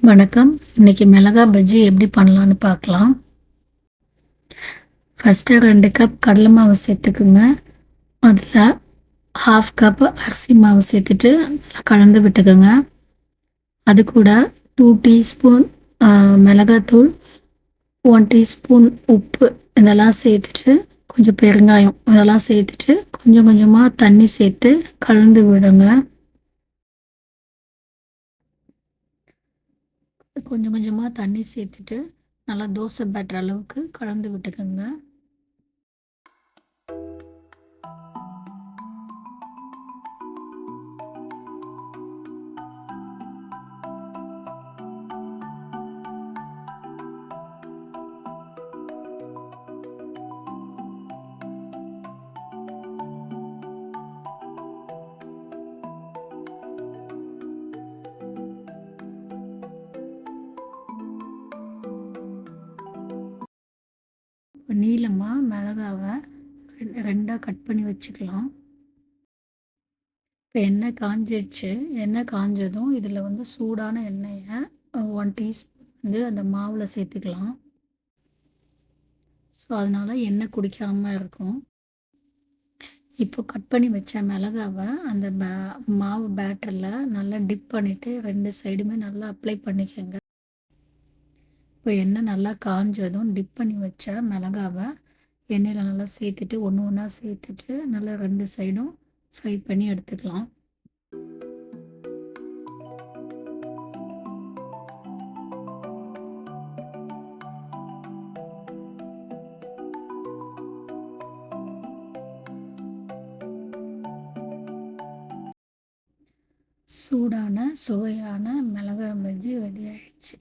வணக்கம். இன்னைக்கு மிளகா பஜ்ஜி எப்படி பண்ணலான்னு பார்க்கலாம். ஃபர்ஸ்ட்டு 2 கப் கடலை மாவு சேர்த்துக்குங்க. அதில் 1/2 கப் அரிசி மாவு சேர்த்துட்டு நல்லா கலந்து விட்டுக்கோங்க. அது கூட 2 டீஸ்பூன் மிளகாத்தூள், 1 டீஸ்பூன் உப்பு இதெல்லாம் சேர்த்துட்டு, கொஞ்சம் பெருங்காயம் இதெல்லாம் சேர்த்துட்டு, கொஞ்சம் கொஞ்சமாக தண்ணி சேர்த்து கலந்து விடுங்க. கொஞ்சம் கொஞ்சமாக தண்ணி சேர்த்துட்டு, நல்லா தோசை பேட்டர் அளவுக்கு கலந்து விட்டுக்கோங்க. இப்போ நீளமாக மிளகாவை 2ஆ கட் பண்ணி வச்சுக்கலாம். இப்போ எண்ணெய் காஞ்சிருச்சு. எண்ணெய் காஞ்சதும் இதில் வந்து சூடான எண்ணெயை 1 டீஸ்பூன் வந்து அந்த மாவில் சேர்த்துக்கலாம். ஸோ அதனால் எண்ணெய் குடிக்காமல் இருக்கும். இப்போ கட் பண்ணி வச்ச மிளகாவை அந்த மாவு பேட்டரில் நல்லா டிப் பண்ணிவிட்டு 2 சைடுமே நல்லா அப்ளை பண்ணிக்கோங்க. இப்போ எண்ணெய் நல்லா காஞ்சதும் டிப் பண்ணி வச்ச மிளகாவை எண்ணெயில் நல்லா சேர்த்துட்டு ஒன்று ஒன்றா சேர்த்துட்டு நல்லா 2 சைடும் ஃப்ரை பண்ணி எடுத்துக்கலாம். சூடான சுவையான மிளகாய் பஜ்ஜி ரெடி ஆயிடுச்சு.